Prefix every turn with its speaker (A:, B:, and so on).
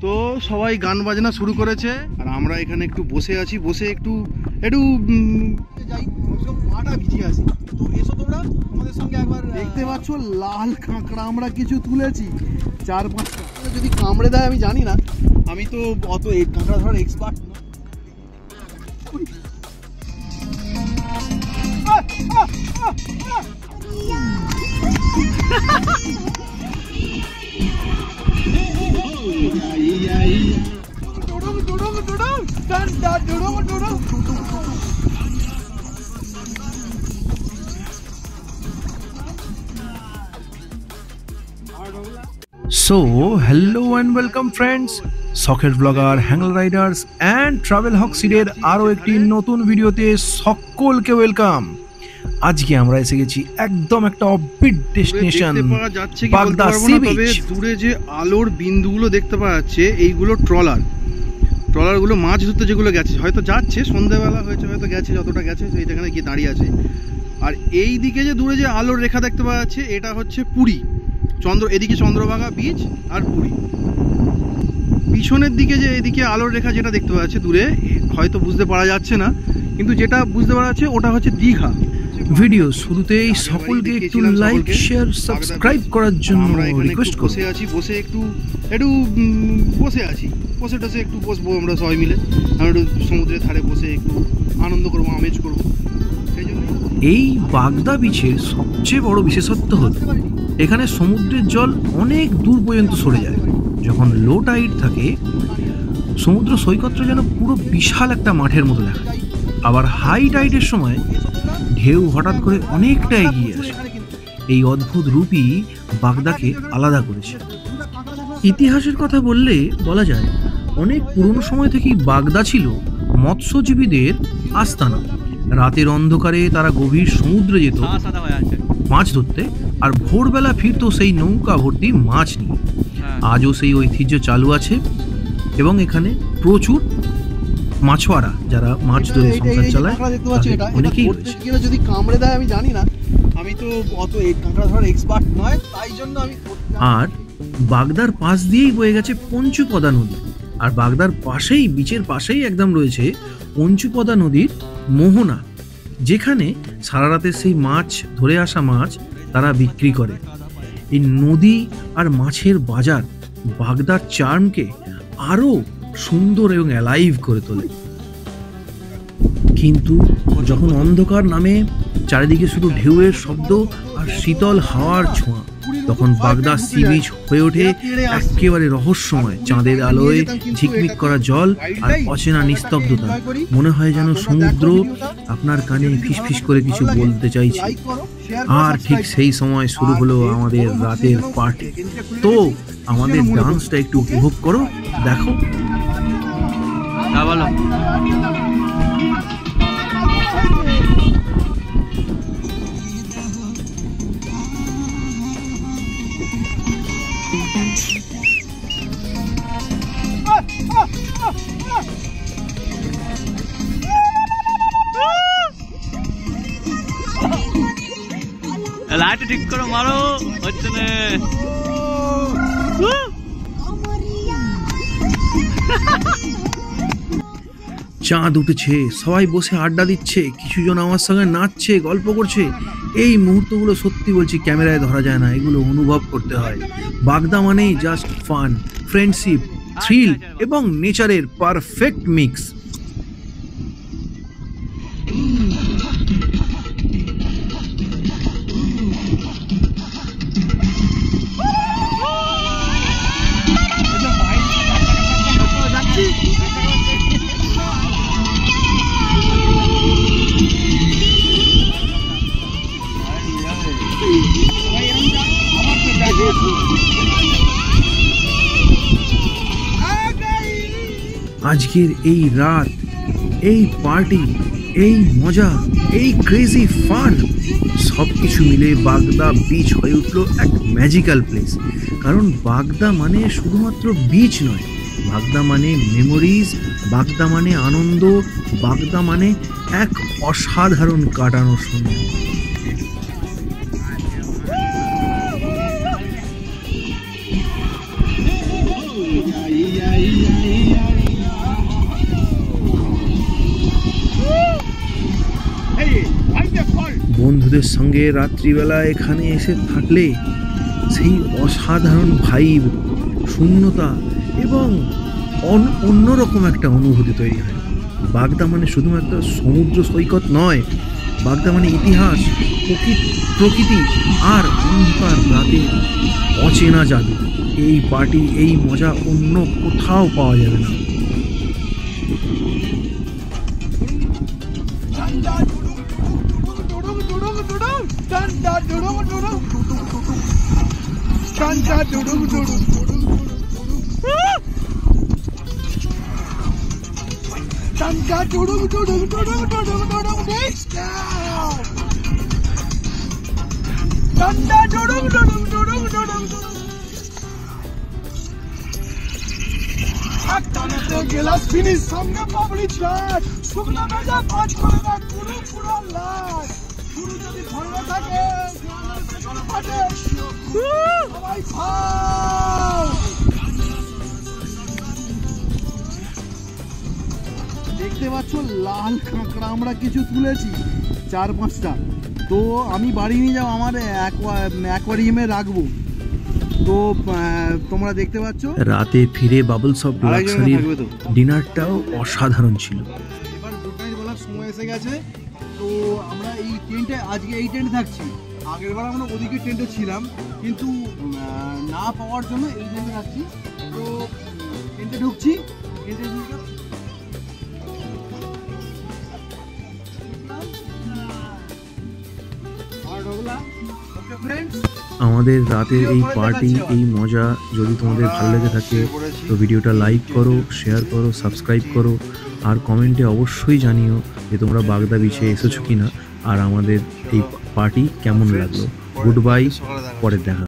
A: তো সবাই গান বাজনা শুরু করেছে আর আমরা এখানে একটু বসে আছি, বসে একটু একটু যাই, পাটা ভিজে আসি। তো এসো তোমরা আমাদের সঙ্গে একবার। দেখতে পাচ্ছ লাল কাঁকড়া আমরা কিছু তুলেছি, 4-5টা। যদি কামড়ে দেয় আমি জানি না, আমি তো অত এই কাঁকড়া ধরার এক্সপার্ট না। So, hello and welcome friends, শখের ব্লগার, হ্যাংল রাইডার্স অ্যান্ড ট্রাভেল হক্সিডের আরও একটি নতুন ভিডিওতে সকলকে ওয়েলকাম। আজকে আমরা এসে গেছি একদম একটা অফবিট ডেস্টিনেশন, বাগদা সি বিচ। দূরে যে আলোর বিন্দুগুলো দেখতে পাওয়া যাচ্ছে, এইগুলো ট্রলারগুলো মাছ ধরতে যেগুলো গেছে, হয়তো যাচ্ছে, সন্ধ্যাবেলা হয়েছে, হয়তো গেছে, যতটা গেছে সেইখানে গিয়ে দাঁড়িয়ে আছে। আর এই দিকে যে দূরে যে আলোর রেখা দেখতে পাওয়া যাচ্ছে, এটা হচ্ছে পুরী, এদিকে চন্দ্রভাগা বিচ আর পুরী। পিছনের দিকে যে এদিকে আলোর রেখা যেটা দেখতে পাওয়া যাচ্ছে দূরে, হয়তো বুঝতে পারা যাচ্ছে না, কিন্তু যেটা বুঝতে পারা যাচ্ছে ওটা হচ্ছে দীঘা। ভিডিও শুরুতেই সকলকে একটু লাইক, শেয়ার, সাবস্ক্রাইব করার জন্য রিকোয়েস্ট করছি। বসে আছি, বসে একটু বসে আছি, বসে টসে একটু বসবো আমরা সবাই মিলে, আমরা একটু সমুদ্রের ধারে বসে একটু আনন্দ করবো, আমেজ করবো। সেই জন্য এই বাগদা বিচের সবচেয়ে বড় বিশেষত্ব হলো এখানে সমুদ্রের জল অনেক দূর পর্যন্ত সরে যায়। যখন লো টাইড থাকে, সমুদ্র সৈকতটা যেন পুরো বিশাল একটা মাঠের মতো দেখা যায়। আবার হাই টাইডের সময় ঢেউ হঠাৎ করে অনেকটা এগিয়ে আসে। এই অদ্ভুত রূপই বাগদাকে আলাদা করেছে। ইতিহাসের কথা বললে বলা যায়, অনেক পুরনো সময় থেকেই বাগদা ছিল মৎস্যজীবীদের আস্তানা। রাতের অন্ধকারে তারা গভীর সমুদ্রে যেত মাছ ধরতে, আর ভোরবেলা ফিরতো সেই নৌকা ভর্তি মাছ নিয়ে। আজও সেই ঐতিহ্য চালু আছে এবং এখানে প্রচুর মাছওয়ারা যারা মাছ ধরে সংসার চালায় অনেকেই রয়েছে। যদি কামড়ে দেয় আমি জানি না, আমি তো অত এই কাঁকড়া ধরার এক্সপার্ট নয়, তাই জন্য আমি। আর বাগদার পাশ দিয়েই বয়ে গেছে পঞ্চুপদা নদী, আর বাগদার পাশেই, বিচের পাশেই একদম রয়েছে পঞ্চুপদা নদীর মোহনা, যেখানে সারা রাতের সেই মাছ, ধরে আসা মাছ তারা বিক্রি করে। এই নদী আর মাছের বাজার বাগদার চার্মকে আরো সুন্দর এবং অ্যালাইভ করে তোলে। কিন্তু যখন অন্ধকার নামে, চারিদিকে শুধু ঢেউয়ের শব্দ আর শীতল হাওয়ার ছোঁয়া, তখন বাগদা সি বিচ হয়ে ওঠে একেবারে রহস্যময়। চাঁদের আলোয় ঝিকমিক করা জল আর অচেনা নিস্তব্ধতা, মনে হয় যেন সমুদ্র আপনার কানে ফিসফিস করে কিছু বলতে চাইছে। আর ঠিক সেই সময় শুরু হলো আমাদের রাতের পার্টি। তো আমাদের ডান্সটা একটু উপভোগ করো, দেখো।
B: লাইট ঠিক করো, মারো, হচ্ছে না।
A: চাঁদ উঠেছে, সবাই বসে আড্ডা দিচ্ছে, কিছু জন আমার সঙ্গে নাচছে, গল্প করছে। এই মুহূর্তগুলো সত্যি বলছি ক্যামেরায় ধরা যায় না, এগুলো অনুভব করতে হয়। বাগদা মানেই জাস্ট ফান, ফ্রেন্ডশিপ, থ্রিল এবং নেচারের পারফেক্ট মিক্স। আজকের এই রাত, এই পার্টি, এই মজা, এই ক্রেজি ফান, সব কিছু মিলে বাগদা বিচ হয়ে উঠলো এক ম্যাজিক্যাল প্লেস। কারণ বাগদা মানে শুধুমাত্র বিচ নয়, বাগদা মানে মেমোরিজ, বাগদা মানে আনন্দ, বাগদা মানে এক অসাধারণ কাটানোর সময়। বন্ধুদের সঙ্গে রাত্রিবেলা এখানে এসে থাকলে সেই অসাধারণ ভাইব, শূন্যতা এবং অন্যরকম একটা অনুভূতি তৈরি হয়। বাগদা মানে শুধুমাত্র সমুদ্র সৈকত নয়, বাগদা মানে ইতিহাস, প্রকৃতি আর অন্ধকার রাতে অচেনা জাদু। এই পার্টি, এই মজা অন্য কোথাও পাওয়া যাবে না।
C: গেলাস ফিনিশ সঙ্গে পাবলিক শট শুকনো মেজা পাঁচ করে না পুরো পুরো লাল পুরো যদি ভালো থাকে সবাই খাও। দেখতে পাচ্ছ লাল কাঁকড়া আমরা কিছু তুলেছি 4-5টা, তো আমি বাড়ি নিয়ে যাও আমার অ্যাকোয়ারিয়ামে রাখবো। তো তোমরা দেখতে পাচ্ছ
A: রাতে ফিরে বাবলস অফ লাক্সারির ডিনারটাও অসাধারণ ছিল।
C: এবার গুড নাইট বলার সময় এসে গেছে। তো আমরা এই টেন্টে আজকে এই টেন্টে থাকছি। আগের বার আমরা ওদিকে টেন্টে ছিলাম, কিন্তু না পাওয়ার জন্য এই টেন্টে থাকছি। তো টেন্টে ঢুকছি, টেন্টে ঢুকে
A: আমাদের রাতের এই পার্টি, এই মজা যদি তোমাদের ভালো লেগে থাকে তো ভিডিওটা লাইক করো, শেয়ার করো, সাবস্ক্রাইব করো, আর কমেন্টে অবশ্যই জানিও যে তোমরা বাগদা বিচে এসেছো কিনা আর আমাদের এই পার্টি কেমন লাগলো। গুড বাই, পরের দেখা।